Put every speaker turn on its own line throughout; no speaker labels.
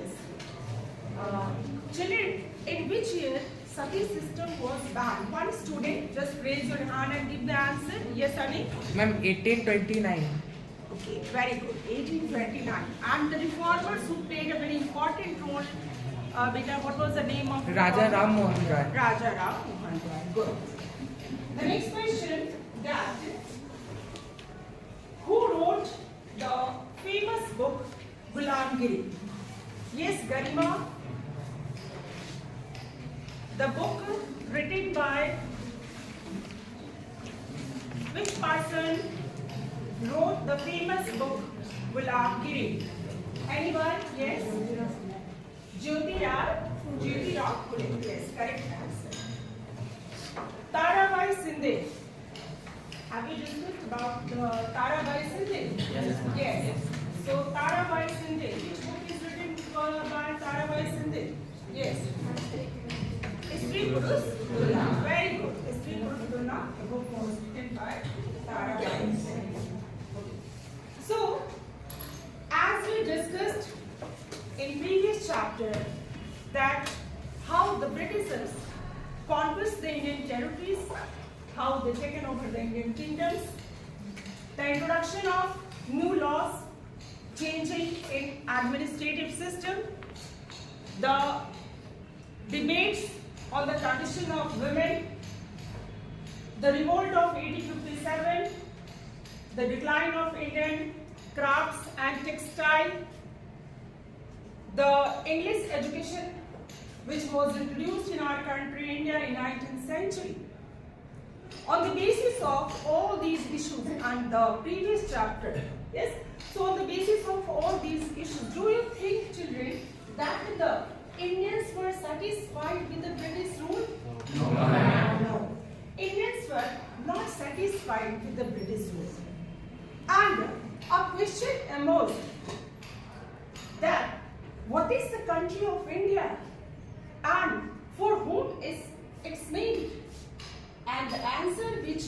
Yes. Children, in which year sati system was banned? One student, just raise your hand and give the answer. Yes, Ani?
Ma'am, 1829.
Okay, very good. 1829. And the reformers who played a very important role, beta, what was the name of
Raja Ram Mohan Rai.
Raja Ram Mohan Rai. Good. The next question, that who wrote the famous book Ghulamgiri? Yes, Garima. The book written by which person wrote the famous book Ghulamgiri? Anyone? Yes? Jyotirao Phule. Yes, correct answer. Tarabai Shinde. Have you discussed about Tarabai Shinde? Yes. So Tarabai Shinde. Which book is written by Tarabai Shinde? Yes. Istri Purush Dulha. Very good. Istri Purush Dulha. The book was written by Tarabai Shinde. So, as we discussed in previous chapter, that how the Britishers conquered the Indian territories, how they taken over the Indian kingdoms, the introduction of new laws, changing in administrative system, the debates on the condition of women, the revolt of 1857, the decline of Indian crafts and textile, the English education which was introduced in our country, India, in 19th century. On the basis of all these issues and the previous chapter, yes, so on the basis of all these issues, do you think, children, that the Indians were satisfied with the British rule? No. Indians were not satisfied with the British rule. And a question emerged that what is the country of India and for whom is its made? And the answer which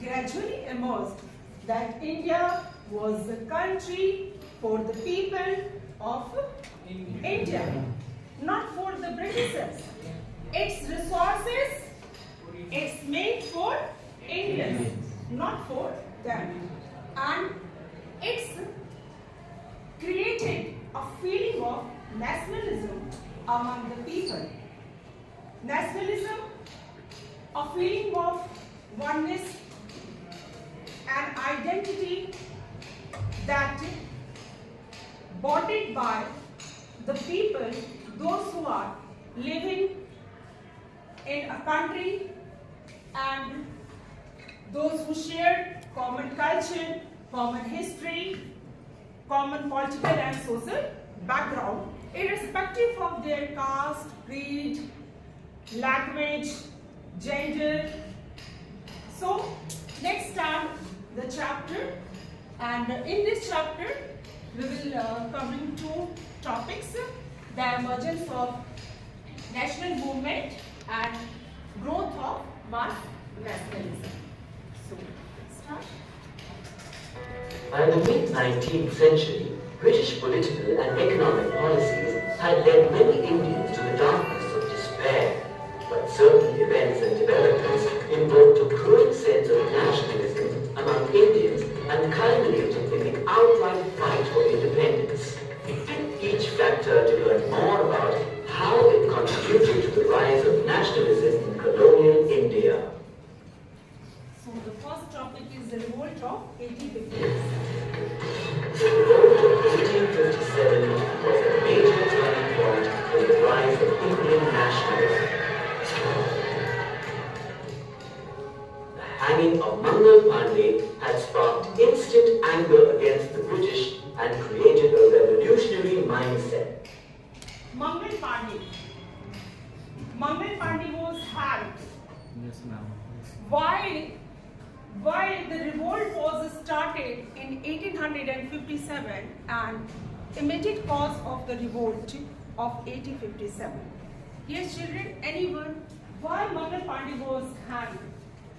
gradually emerged that India was the country for the people of India, not for the Britishers. Its resources, it's made for Indians, not for them. And it's created a feeling of nationalism among the people. Nationalism, a feeling of oneness and identity that bonded by the people, those who are living in a country and those who share common culture, common history, common political and social background, irrespective of their caste, creed, language, gender. So, let's start the chapter, and in this chapter we will cover two topics: the emergence of national movement and growth of mass nationalism. So, start.
By the mid-19th century, British political and economic policies had led many Indians to the darkness of despair. But certain events and developments invoked a growing sense of nationalism among Indians and culminated in the outright fight for independence. Take each factor to learn more about how it contributed to the rise of nationalism in colonial India.
So the first topic is the revolt of 1857.
The revolt of 1857 was a major turning point in the rise of Indian nationalism. The hanging of Mangal Pandey had sparked instant anger against the British and created a revolutionary mindset.
Mangal Pandey. Mangal Pandey was hanged.
Yes, ma'am.
Why the revolt was started in 1857 and immediate cause of the revolt of 1857. Yes, children, anyone? Why Mangal Pandey was hanged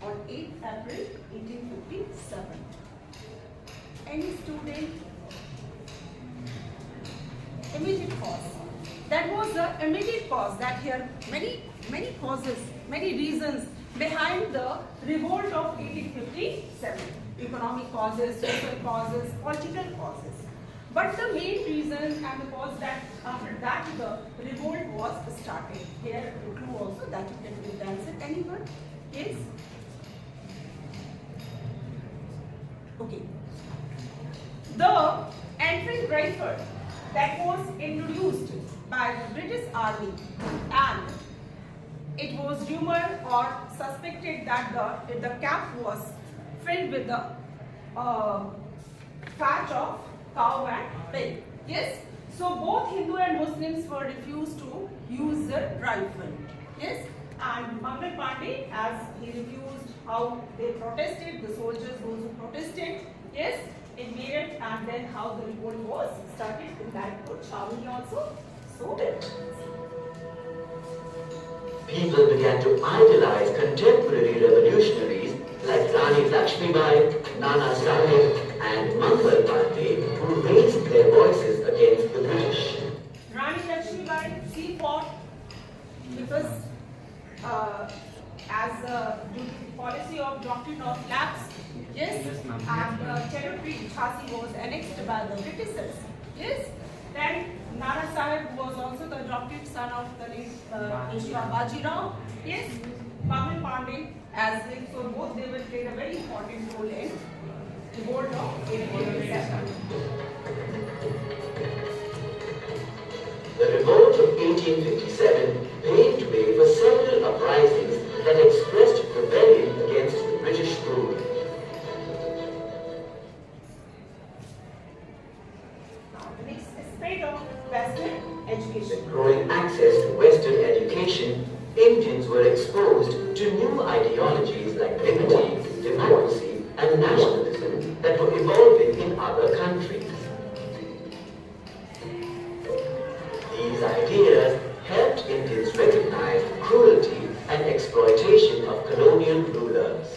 on 8th April 1857? Any student? immediate cause. That was the immediate cause. That here many causes, many reasons behind the revolt of 1857. Economic causes, social causes, political causes. But the main reason and the cause that after that the revolt was started. Here a clue also that you can read the answer. Anyone? Yes? Okay. The infant rifle that was introduced by the British Army, and it was rumored or suspected that the cap was filled with the fat of cow and pig. Yes? So both Hindu and Muslims were refused to use the rifle. Yes? And Mangal Pandey, as he refused, how they protested, the soldiers, those who protested, yes, in Meerut, and then how the revolt was started in that put Chavani also. So
people began to idolize contemporary revolutionaries like Rani Lakshmibai, Nana Sahib, and Mangal Pandey, who raised their voices against the British.
Rani Lakshmibai, she fought because as a policy of doctrine of lapse, yes, and territory Jhansi was annexed by the Britishers, yes. Then Nana Sahib was also the adopted son of the late Ishwa Bajirao, yes. Mangal Pandey, as they, so both they will play a very important role in the revolt of 1857.
The revolt of 1857 paved way for several uprisings that expressed rebellion against the British rule.
Now, the next aspect of Western education.
With growing access to Western education, Indians were exposed to new ideologies like liberty, democracy, and nationalism that were evolving in other countries. These ideas helped Indians recognize cruelty and exploitation of colonial rulers.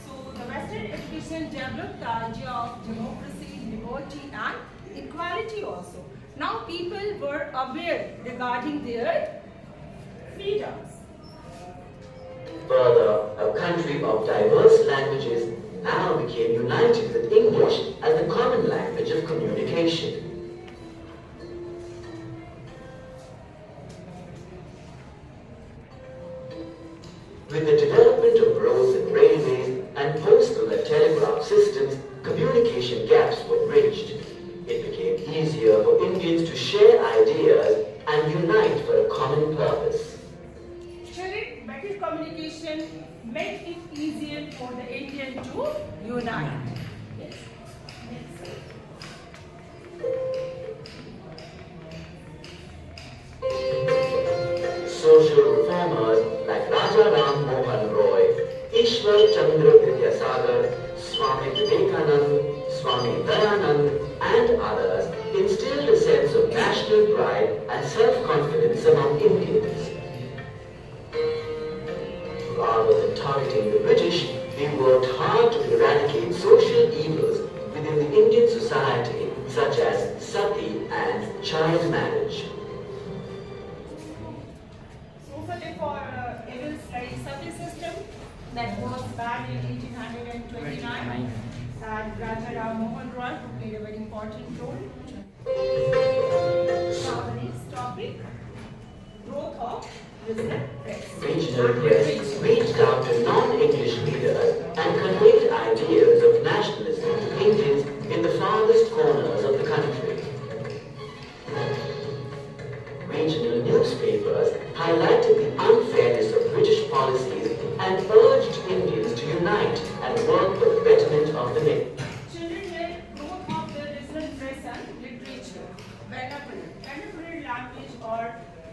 So the Western education developed the idea of democracy, liberty, and equality also. Now people were aware regarding their freedoms.
Further, a country of diverse languages now became united with English as the common language of communication. With the development of roads and railways and postal and telegraph systems, communication gaps were bridged. It became easier for Indians to share ideas and unite for a common purpose.
Children, better communication made it easier for the Indian to unite. Yes. Next.
Social reformers like Raja Ram Mohan Roy, Ishwar Chandra Vidyasagar, Swami Vivekanand, Swami Dayanand, and others instilled a sense of national pride and self-confidence among Indians. Rather than targeting the British, they worked hard to eradicate social evils within the Indian society, such as sati and child marriage.
For evils like sati system that was banned in 1829, and Raja Ram Mohan Roy played a very important role. Now the next topic, growth of regional press.
Regional press reached out to non-English readers and conveyed ideas of nationalism to Indians in the farthest corners of the country. Regional newspapers highlighted the unfairness of British policies and urged Indians to unite and work for the betterment of the nation.
Children were growth of the regional press and literature. Vernacular language, or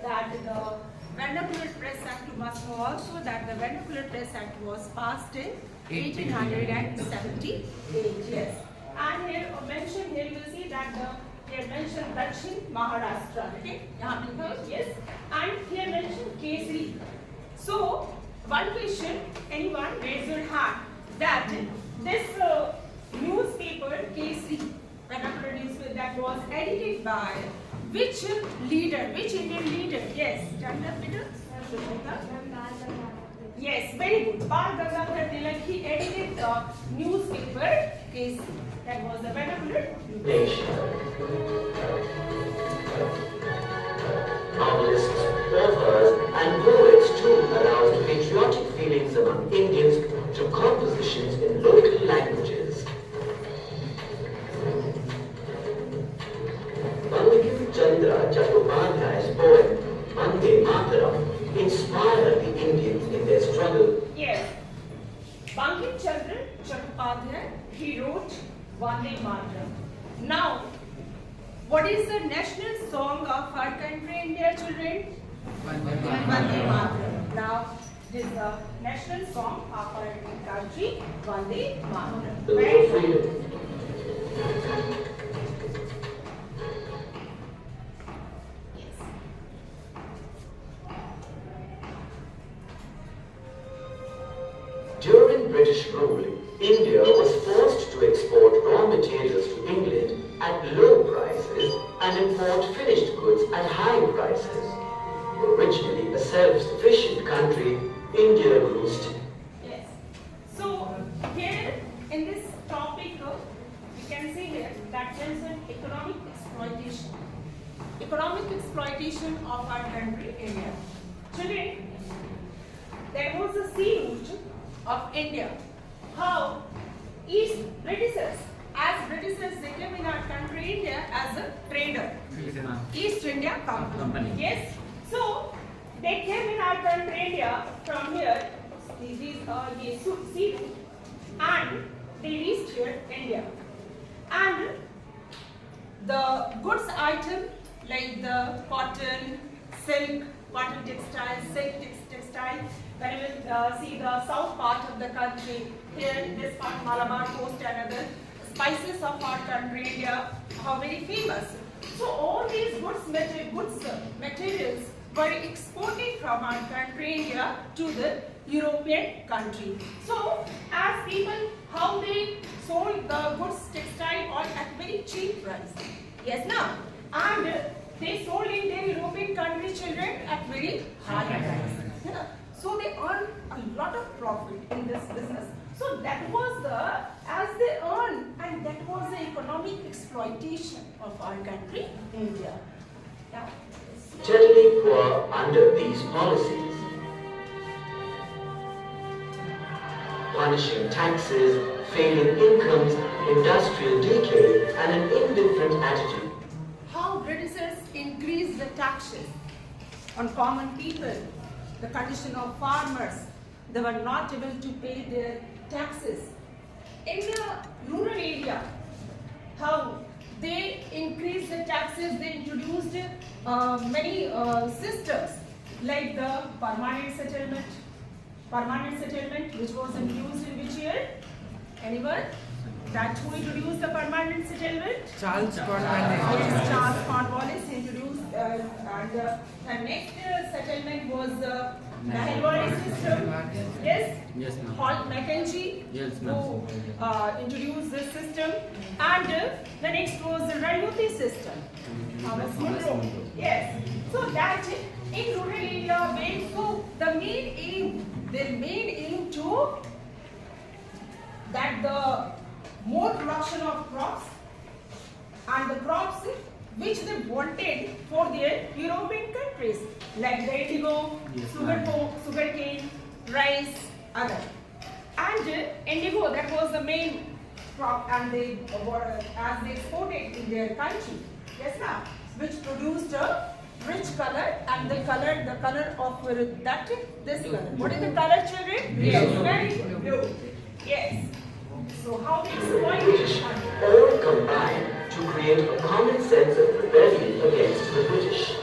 that the Vernacular Press Act, you must know also that the Vernacular Press Act was passed in 1878. Yes. And here mentioned, here you will see that here mentioned Dakshin Maharashtra. Okay? Yes. And here mentioned Kesari. So, one question, anyone raise your hand, that this newspaper Kesari, vernacular newspaper that was edited by which leader, which Indian leader? Yes, stand up, Peter. Yes, very good. Bal Gangadhar Tilak, he edited the newspaper. Is that was the vernacular
nation. Novelists, authors, and poets too aroused patriotic feelings among Indians through compositions in local languages. Bankim Chandra Chattopadhyay's poem Vande Mataram inspired the Indians in their struggle.
Yes. Bankim Chandra Chattopadhyay, he wrote Vande Mataram. Now, what is the national song of our country, India, children? Vande Mataram. Now, this is the national song of our country, Vande Mataram.
The
Right?
for freedom. During British rule, India was forced to export raw materials to England at low prices and import finished goods at high prices. Originally a self-sufficient country, India grew still.
Yes. So here in this topic, we can see here that there is an economic exploitation. Economic exploitation of our country, India. Today, there was a sea route of India. How East Britishers, as Britishers, they came in our country, India, as a trader. East India Company. Yes. So they came in our country, India, from here. These are the sea route, and they reached here, India. And the goods item like the cotton, silk, cotton textile, silk textile. When you will see the south part of the country, here this part, Malabar coast and other spices of our country, India, are very famous. So all these materials were exported from our country, India, to the European country. So as people, how they sold the goods textile on at very cheap price. Yes, now, and they sold in their European country, children, at very high price. So they earn a lot of profit in this business. So that was as they earn, and that was the economic exploitation of our country, India. Now,
Steadily poor under these policies. Punishing taxes, failing incomes, industrial decay, and an indifferent attitude.
how Britishers increased the taxes on common people, the condition of farmers, they were not able to pay their taxes. In the rural area, how they increased the taxes, they introduced many systems like the permanent settlement. Permanent settlement, which was introduced in which year? Anyone? That who introduced the permanent settlement?
Charles
Yes,
Cornwallis.
Charles Cornwallis introduced, and the next settlement was the Mahilwari system. Yes?
Yes, ma'am.
Holt Mackenzie,
Yes,
who
ma'am.
introduced this system, and the next was the Rayuti system. Thomas Munro. Yes. So that in rural area, so the main aim, their main aim to that the more production of crops and the crops which they wanted for their European countries, like the indigo,
Yes,
sugarcane, rice, other. And indigo, that was the main crop, and they were as they exported in their country. Yes, now, which produced a rich color, and the color of that this color. What is the color, children? Yes, very good. Blue. Yes. So how they exploit
British
it?
all combined to create a common sense of rebellion against the British.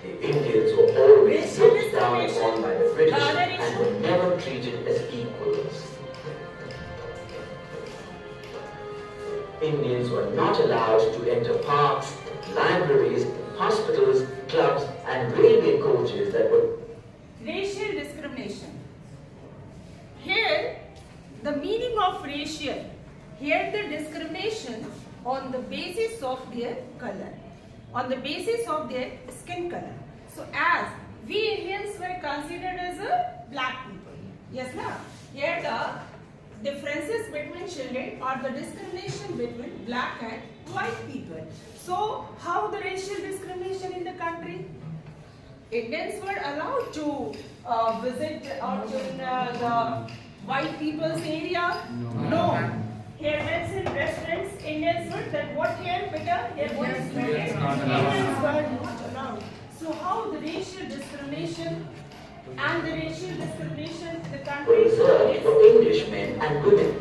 The Indians were always looked down upon by the British and were never treated as equals. Indians were not allowed to enter parks, libraries, hospitals, clubs, and railway coaches that were
of racial. Here the discrimination on the basis of their color, on the basis of their skin color. So as we Indians were considered as a black people. Yes, na? Here the differences between children or the discrimination between black and white people. So how the racial discrimination in the country? Indians were allowed to visit out in the white people's area? No. Here mentioned restaurants, Indians were that what here better? Here what is better? Indians were not allowed. So how the racial discrimination and the racial discrimination in the country
were reserved
is
for Englishmen and women.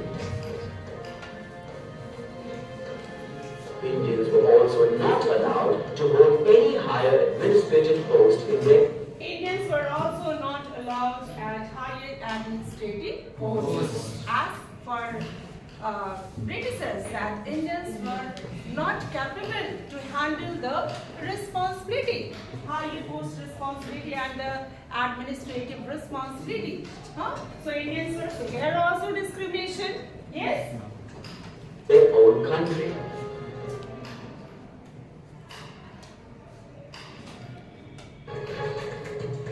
Indians were also not allowed to hold any higher administrative post in their
Indians were also not allowed at higher administrative posts. As for Britishers, that Indians were not capable to handle the responsibility, higher post responsibility and the administrative responsibility. So Indians were, so here also discrimination, yes?
their own country.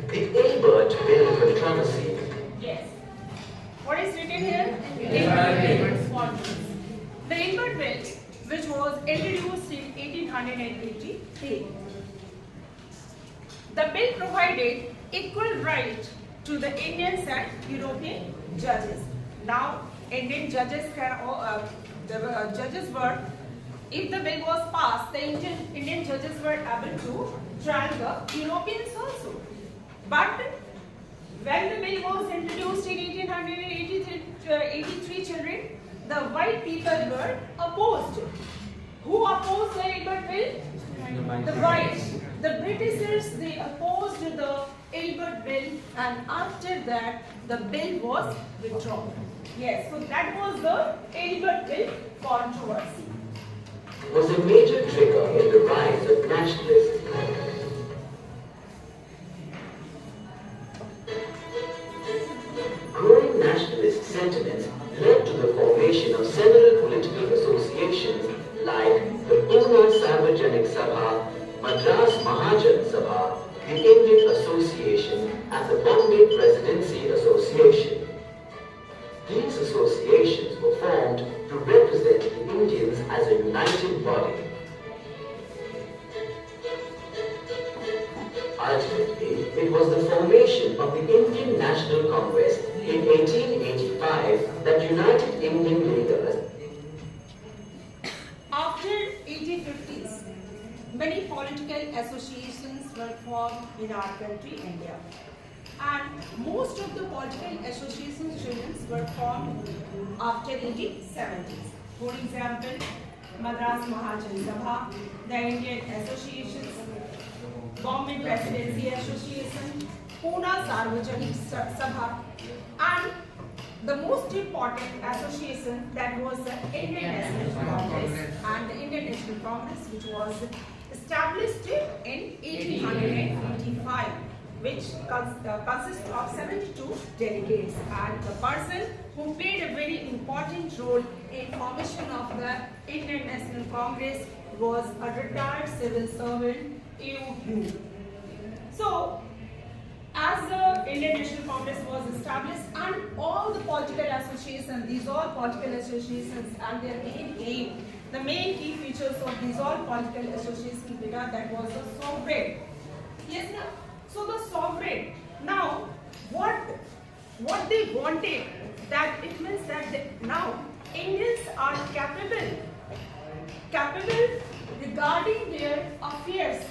The Albert Bill controversy.
Yes. What is written here? Albert. The Albert Bill, which was introduced in 1883. The bill provided equal right to the Indians and European judges. Now, Indian judges the judges were, if the bill was passed, the Indian judges were able to trial the Europeans also. But when the bill was introduced in 1883 children, the white people were opposed. Who opposed the Albert Bill? The whites. The Britishers, they opposed the Albert Bill, and after that the bill was withdrawn. Yes, so that was the Albert Bill controversy.
Was a major trigger in the rise of nationalism. Growing nationalist sentiments led to the formation of several political associations like the Pune Sarvajanik Sabha, Madras Mahajan Sabha, the Indian Association, and the Bombay Presidency Association. These associations were formed to represent the Indians as a united body. Ultimately, it was the formation of the Indian National Congress in 1885 that united Indian leaders.
After 1850s, many political associations were formed in our country, India. And most of the political associations were formed after 1870s. For example, Madras Mahajan Sabha, the Indian Associations, Bombay Presidency Association, Pune Sarvajanik Sabha, and the most important association that was the Indian National Congress, and the Indian National Congress, which was established in 1885, which consists of 72 delegates, and the person who played a very important role in formation of the Indian National Congress was a retired civil servant, A.U. So, as the Indian National Congress was established, and all the political associations, these all political associations and their main aim, the main key features of these all political associations, that was the sovereign. Yes, now. So the sovereign. Now, what they wanted, that it means that now Indians are capable regarding their affairs.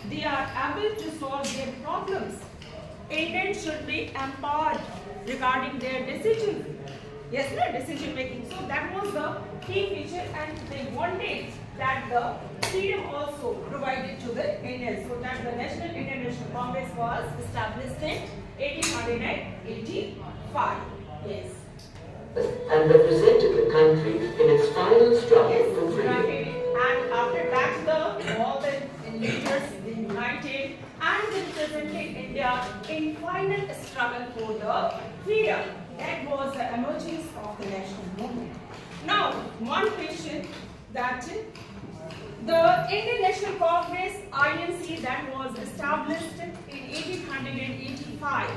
They are able to solve their problems. Indians should be empowered regarding their decisions. Yes, no, decision making. So that was the key feature, and they wanted that the freedom also provided to the Indians. So that the Indian National Congress was established in 1885. Yes.
And represented the country in its final struggle for freedom.
And after that, all the leaders united and they represented India in final struggle for the freedom. That was the emergence of the national movement. Now, one question that the Indian National Congress (INC) that was established in 1885,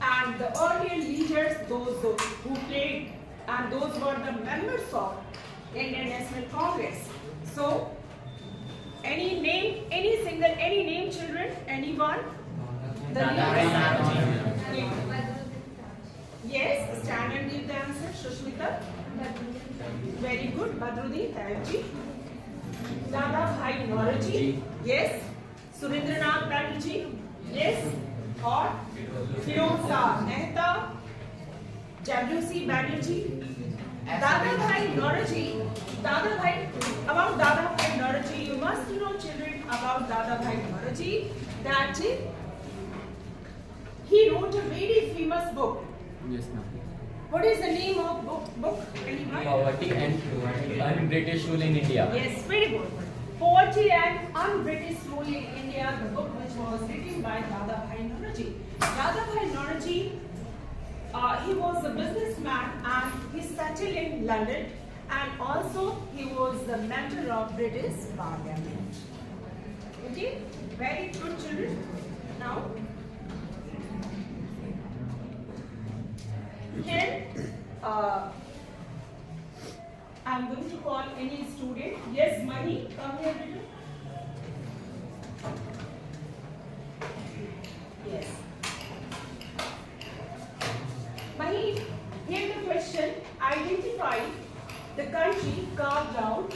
and the earlier leaders, those who played, and those were the members of Indian National Congress. So, any name, any name, children, anyone? The leaders. Yes, stand and give the answer. Shushmita. Very good. Badruddin, thank you. Dada Bhai Nauraji. Yes. Surendranath Banerjee. Yes. Or Firoza Mehta. W.C. Banerjee. Dada Bhai Nauraji. About Dada Bhai Nauraji, you must know, children, about Dada Bhai Nauraji, that he wrote a very famous book.
Yes, ma'am.
What is the name of book? Anyone?
Poverty and Un-British Rule in India.
Yes, very good. Poverty and Un-British Rule in India, the book which was written by Dada Bhai Nauraji. Dada Bhai Nauraji, he was a businessman and he settled in London, and also he was the member of British Parliament. Okay, very good, children. Now, here, I'm going to call any student. Yes, Mahi, come here, little. Yes. Mahi, here the question. Identify the country carved out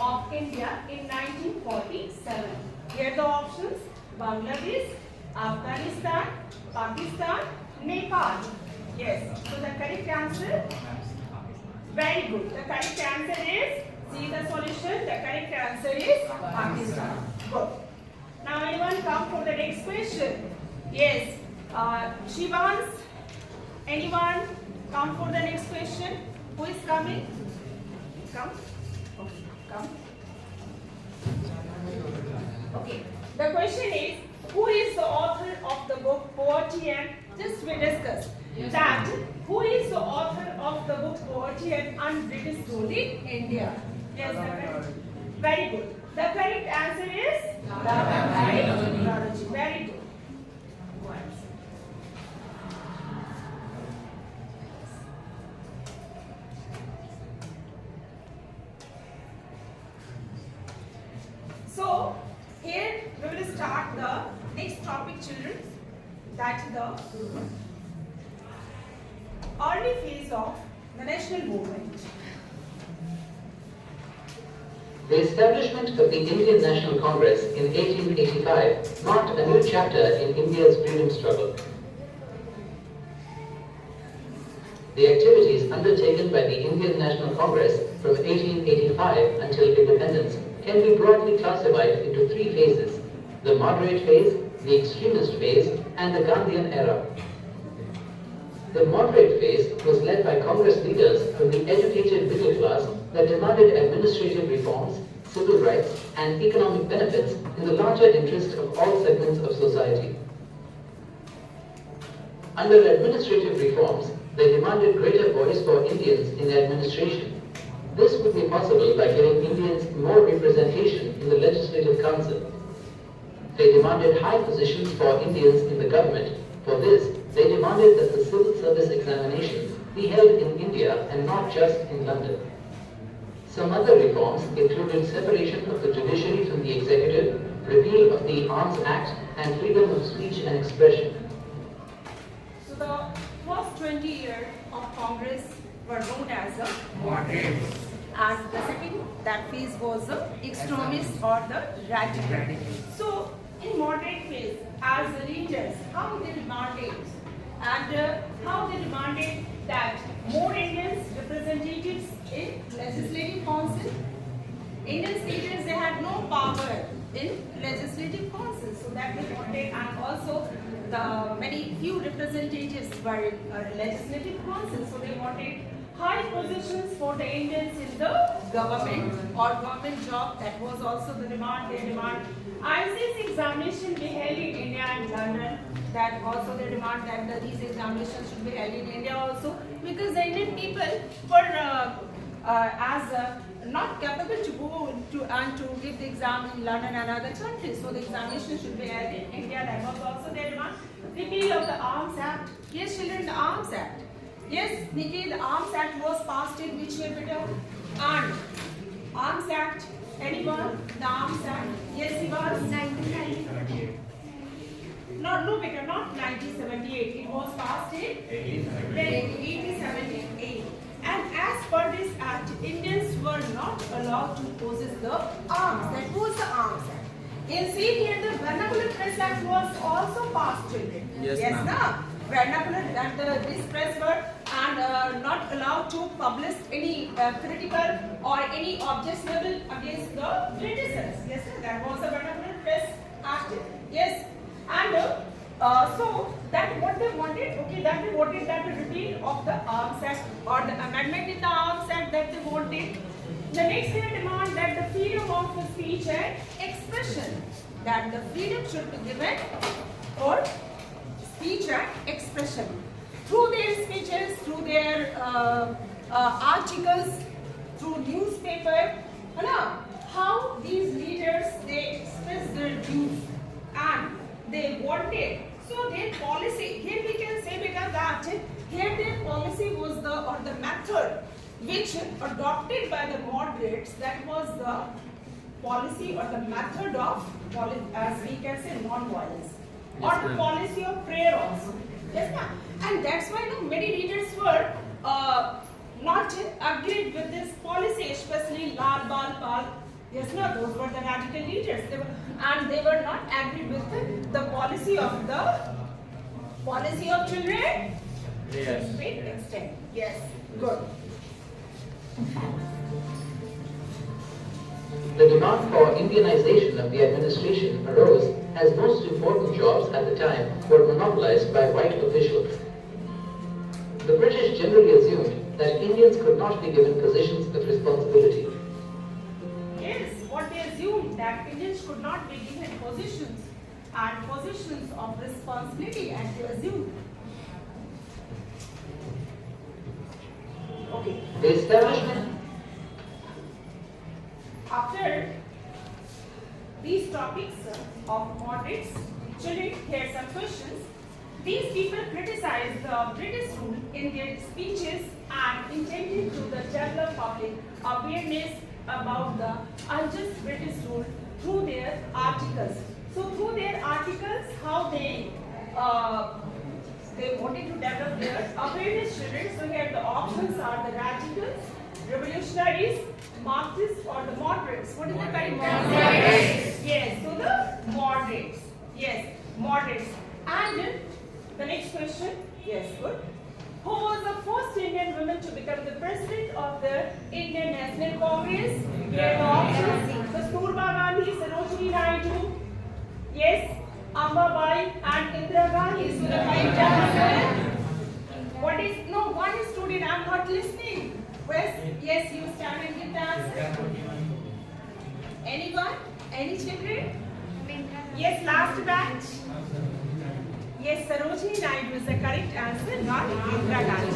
of India in 1947. Here the options: Bangladesh, Afghanistan, Pakistan, Nepal. Yes. So the correct answer. Very good. The correct answer is, see the solution. The correct answer is Pakistan. Good. Now anyone come for the next question? Yes. Shivans. Anyone come for the next question? Who is coming? Come. Okay. Come. Okay. The question is, who is the author of the book Poverty and, just we discussed that, who is the author of the book Poverty and Un-British Rule in India? Yes, very good. The correct answer is Dada Bhai Nauraji. Very good. So, here we will start the next topic, children. That is the early phase of the national movement.
The establishment of the Indian National Congress in 1885 marked a new chapter in India's freedom struggle. The activities undertaken by the Indian National Congress from 1885 until independence can be broadly classified into three phases: the moderate phase, the extremist phase, and the Gandhian era. The moderate phase was led by Congress leaders from the educated middle class that demanded administrative reforms, civil rights, and economic benefits in the larger interest of all segments of society. Under administrative reforms, they demanded greater voice for Indians in administration. This would be possible by giving Indians more representation in the Legislative Council. They demanded high positions for Indians in the government. For this, they demanded that the civil service examinations be held in India and not just in London. Some other reforms included separation of the judiciary from the executive, repeal of the Arms Act, and freedom of speech and expression.
So the first 20 years of Congress were known as the
Moderate.
and the second, that phase was the extremist or the radical. So in moderate phase, as the leaders, how they demanded that more Indians representatives in legislative council. Indian leaders, they had no power in legislative council, so that they wanted, and also the few representatives were in legislative council, so they wanted high positions for the Indians in the government or government job. That was also the demand, their demand. ICS examination be held in India and London. That also their demand that these examinations should be held in India also, because the Indian people were not capable to go to give the exam in London and other countries. So the examination should be held in India. That was also their demand. Repeal of the Arms Act. Yes, children, the Arms Act. Yes, Nikki, the Arms Act was passed in which year, beta? And Arms Act, anyone? The Arms Act. Yes, it was 1978. No, beta, not 1978. It was passed in 1878. And as per this act, Indians were not allowed to possess the arms. That was the Arms Act. In see here, the Vernacular Press Act was also passed, children.
Yes,
ma'am. Vernacular and this press were not allowed to publish any critical or any objectionable against the Britishers. Yes, sir. That was the Vernacular Press Act. Yes, and so that what they wanted, okay, that they wanted that the repeal of the Arms Act or the amendment in the Arms Act that they wanted. The next they demand that the freedom of speech and expression, that the freedom should be given for speech and expression through their speeches, through their articles, through newspaper. How these leaders they express their views and they wanted. So their policy, here we can say because that here their policy was the method which adopted by the moderates, that was the policy or the method of, as we can say, non-violence, or the policy of prayer also. Yes, ma'am. And that's why many leaders were not agreed with this policy, especially Lal Bal Pal. Yes, no, those were the radical leaders. They were not agreed with the policy of children.
Yes.
Great extent. Yes. Good.
The demand for Indianization of the administration arose as most important jobs at the time were monopolized by white officials. The British generally assumed that Indians could not be given positions of responsibility.
Yes, what they assumed that Indians could not be given positions of responsibility, and they assumed. Okay.
The establishment.
After these topics of moderates, children, here are some questions. These people criticized the British rule in their speeches and intended to develop public awareness about the unjust British rule through their articles. So through their articles, how they wanted to develop their awareness, children. So here the options are the radicals, revolutionaries, Marxists, or the moderates. What is the correct moderates? Yes, so the moderates. Yes, moderates. And the next question. Yes, good. Who was the first Indian woman to become the president of the Indian National Congress? Here the options: Kasturba Gandhi, Sarojini Naidu. Yes, Ambabai and Indira Gandhi. So the correct answer. What is? No, one student. I'm not listening. Yes, you stand and give the answer. Anyone? Any children? Yes, last batch. Yes, Sarojini Naidu is the correct answer, not Indira Gandhi.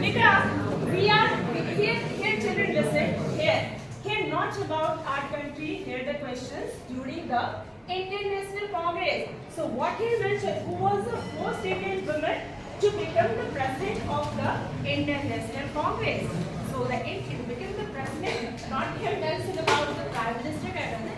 Because we are here children listen. Here not about our country, here the questions during the Indian National Congress. So what he mentioned, who was the first Indian woman to become the president of the Indian National Congress? So the became the president, not here mentioned about the prime minister,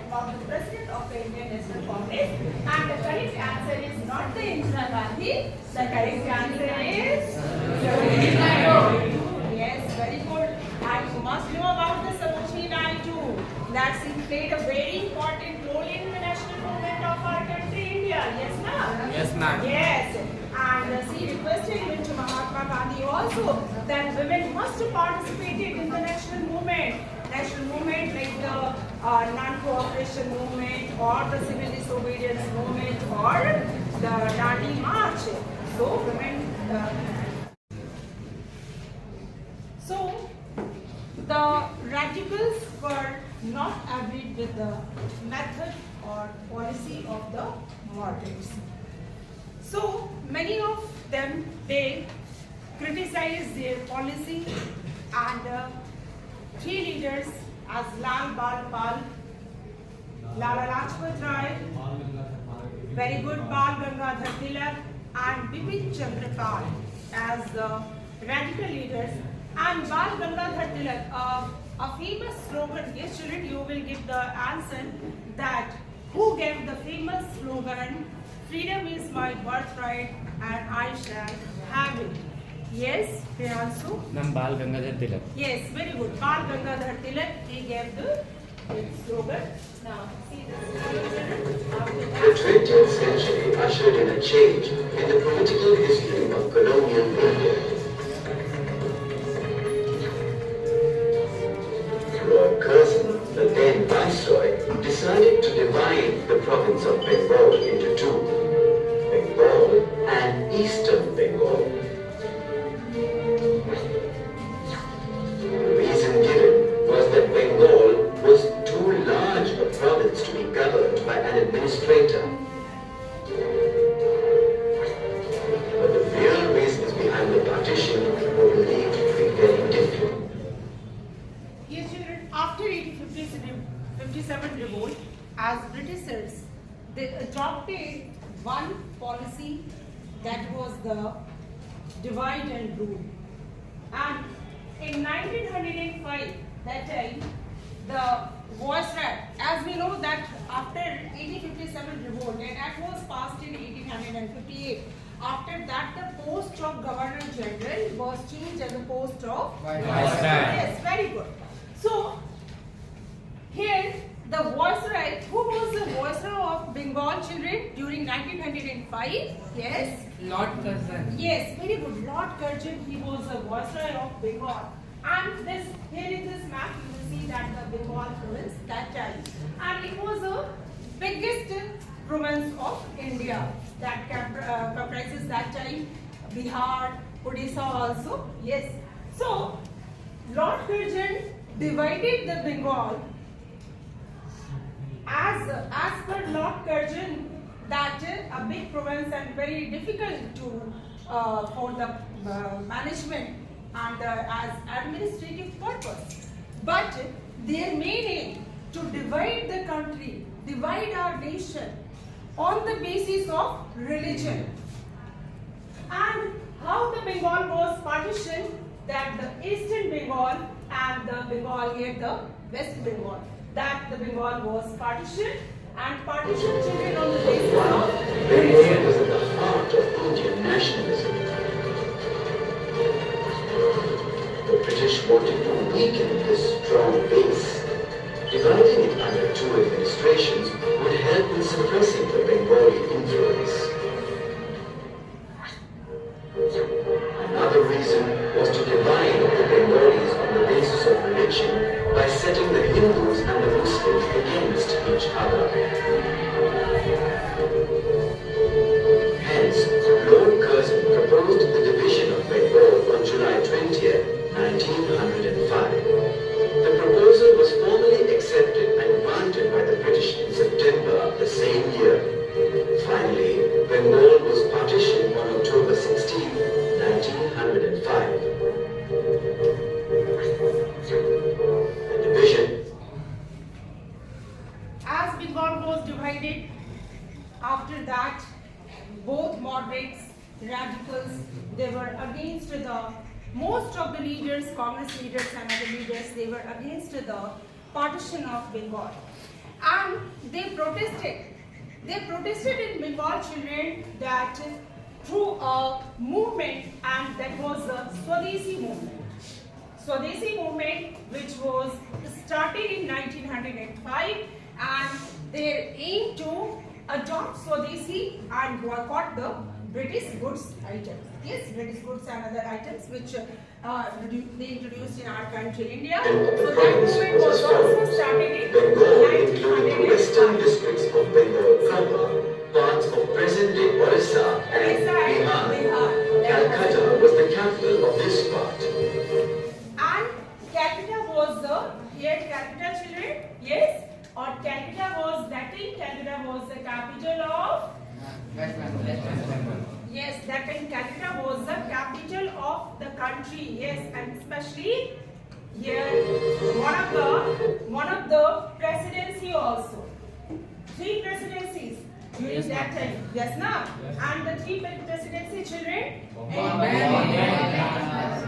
about the president of the Indian National Congress. And the correct answer is not the Indira Gandhi. The correct answer is Sarojini Naidu. Yes, very good. And you must know about the Sarojini Naidu. That she played a very important role in the national movement of our country, India. Yes, ma'am.
Yes, ma'am.
Yes. And she requested even to Mahatma Gandhi also that women must participate in the national movement like the non-cooperation movement or the civil disobedience movement or the Dandi March. So women. So were not agreed with the method or policy of the moderates. So many of them, they criticized their policy, and three leaders as Lal Bal Pal, Lala Lajpat Rai, very good Bal Gangadhar Tilak, and Bipin Chandra Pal as the radical leaders. And Bal Gangadhar Tilak, a famous slogan, yes children, you will give the answer, that who gave the famous slogan, freedom is my birthright and I shall have it. Yes, Preasi?
Ma'am, Bal Gangadhar Tilak.
Yes, very good. Bal Gangadhar Tilak, he gave the slogan. Now, see this.
The 20th century ushered in a change in the political history of colonial India. Lord Curzon, the then Viceroy, decided to divide the province of Bengal into two, Bengal and Eastern Bengal. The reason given was that Bengal was too large a province to be governed by an administrator. But the real reasons behind the partition were believed to be very different.
Yes, children, after 1857 revolt, as Britishers, they adopted one policy, that was the divide and rule. And in 1905, that time, the Viceroy, as we know that after 1857 revolt, and that was passed in 1858. After that, the post of Governor General was changed as the post of
Viceroy.
Yes, very good. So here the Viceroy, who was the Viceroy of Bengal, children, during 1905? Yes.
Lord Curzon.
Yes, very good. Lord Curzon, he was the Viceroy of Bengal. And this, here in this map, you will see that the Bengal province that time. And it was the biggest province of India that comprises that time Bihar, Odisha also. Yes. So, Lord Curzon divided the Bengal as per Lord Curzon, that a big province and very difficult to for the management and as administrative purpose. But their main aim to divide the country, divide our nation on the basis of religion. And how the Bengal was partitioned, that the Eastern Bengal and the Bengal here, the West Bengal, that the Bengal was partitioned, and partitioned children on the basis of
Bengal was at the heart of Indian nationalism. The British wanted to weaken this strong base. Dividing it under two administrations would help in suppressing the Bengali influence. Another reason was to divide the Bengalis on the basis of religion by setting the Hindus and the Muslims against each other. Hence, Lord Curzon proposed the division of Bengal on July 20th, 1905. The proposal was formally accepted and granted by the British in September of the same year. Finally, Bengal was partitioned on October 16, 1905. The division.
as Bengal was divided, after that both moderates, radicals, they were against the, most of the leaders, Congress leaders and other leaders, they were against the partition of Bengal. And they protested. They protested in Bengal, children, that through a movement, and that was the Swadesi movement. Swadesi movement, which was started in 1905, and they aimed to adopt Swadesi and boycott the British goods items. Yes, British goods and other items which they introduced in our country, India. So that movement was also started in
Bengal included the western
1905.
districts of Bengal proper, parts of present-day Orissa and Bihar. Calcutta was the capital of this part.
And Calcutta was the, here Calcutta Calcutta was Deccan. Calcutta was the capital of. Yes, Deccan. Calcutta was the capital of the country. Yes, and especially here one of the presidency also. 3 presidencies during that time. Yes, now. And the 3 presidency children.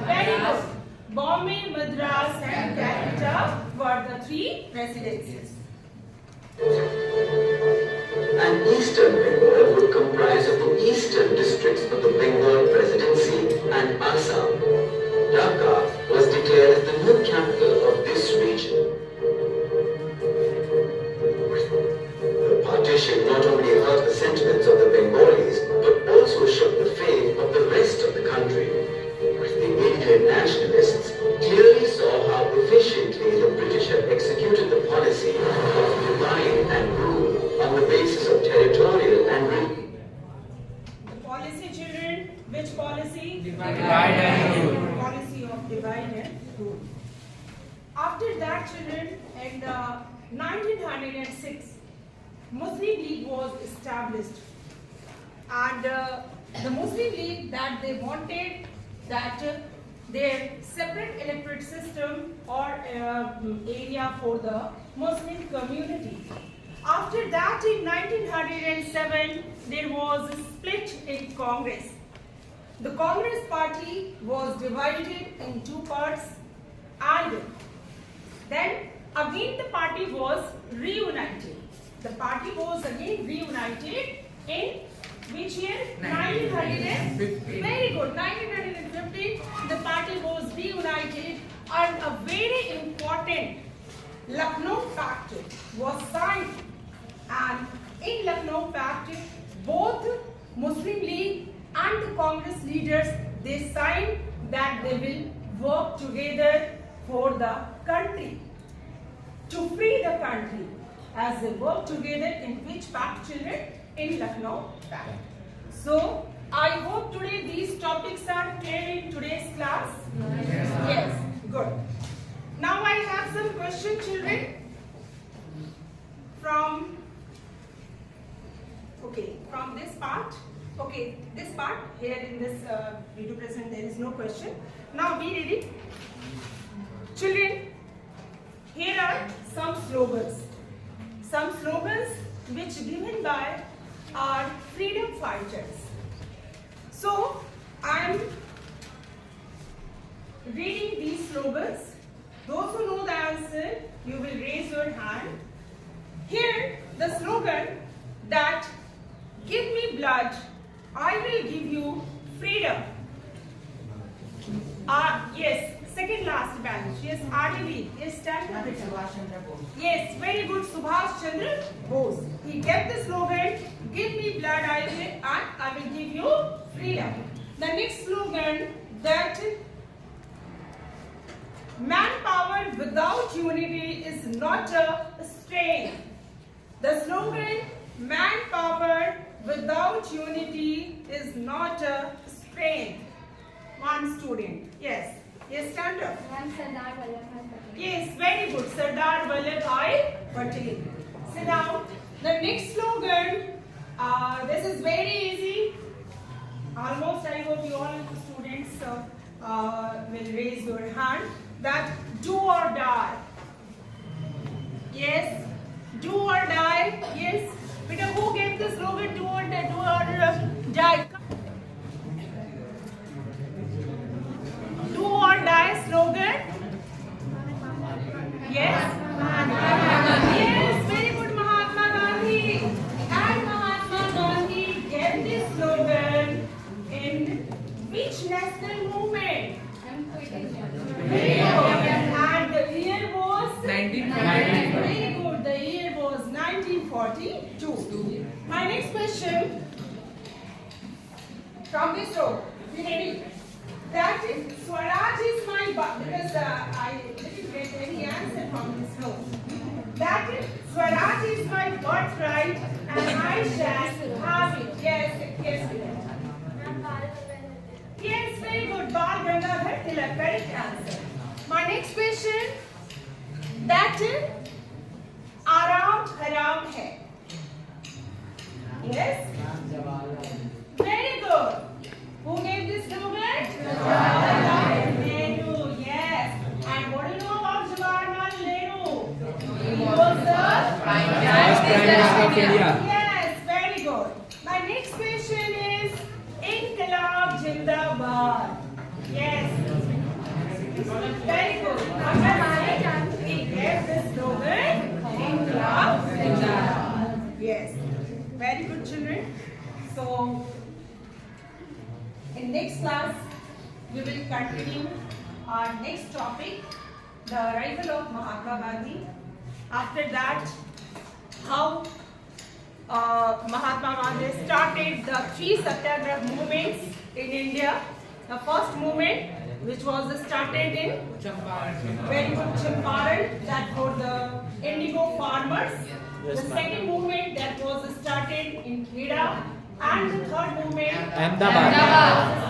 Very good. Bombay, Madras, and Calcutta were the 3 presidencies.
And Eastern Bengal would comprise of the eastern districts of the Bengal Presidency and Assam. Dhaka was declared as the new capital of this region. The partition not only hurt the sentiments of the Bengalis, but also shook the faith of the rest of the country. The Indian nationalists clearly saw how efficiently the British had executed the policy of divide and rule on the basis of territorial and religion.
The policy, children, which policy?
Divide and rule.
Policy of divide and rule. After that, children, in 1906, Muslim League was established, and the Muslim League that they wanted that their separate electorate system or area for the Muslim community. After that, in 1907, there was a split in Congress. The Congress party was divided in 2 parts, and then again the party was reunited. The party was again reunited in which year? 1915. Very good. 1915, the party was reunited, and a very important Lucknow Pact was signed. And in Lucknow Pact, both Muslim League and the Congress leaders, they signed that they will work together for the country, to free the country, as they work together in which pact, children? In Lucknow Pact. So, I hope today these topics are clear in today's class. Yes, good. Now I have some questions, children, from this part. Okay, this part here in this video present there is no question. Now be ready, children. Here are some slogans. Some slogans which given by our freedom fighters. So I am reading these slogans. Those who know the answer, you will raise your hand. Here the slogan that give me blood, I will give you freedom. Yes, second last bench. Yes, RDB. Yes, stand up. Yes, very good. Subhash Chandra Bose. He gave the slogan, give me blood, I will give you freedom. The next slogan that manpower without unity is not a strength. The slogan, manpower without unity is not a strength. One student. Yes. Yes, stand up. Yes, very good. Sardar Vallabhbhai Patel. Sit down. The next slogan, this is very easy. Almost I hope you all students will raise your hand. That do or die. Yes, do or die. Yes. Peter, who gave the slogan do or die? Do or die slogan? Yes? Yes, very good, Mahatma Gandhi. And Mahatma Gandhi gave this slogan in which national movement? Very good. And the year was? 1942. Very good. The year was 1942. My next question from this row. Be ready. That Swaraj is my because I didn't get any answer from this row. That Swaraj is my birthright and I shall have it. Yes, yes. Yes, very good. Bal Gangadhar Tilak, correct answer. My next question. That around संग्राम है. Yes? Very good. Who gave this slogan? Jawaharlal Nehru. Yes. And what do you know about Jawaharlal Nehru? He was the
First Prime Minister of India.
Yes, very good. My next question is Inqilab Jindabad. Yes. Very good. He gave the slogan Inqilab Jindabad. Yes. Very good, children. So, in next class, we will continue our next topic, the arrival of Mahatma Gandhi. After that, how Mahatma Gandhi started the 3 Satyagraha movements in India. The first movement, which was started in very good Champaran, that for the indigo farmers. The second movement that was started in Kheda, and the third movement
Ahmedabad.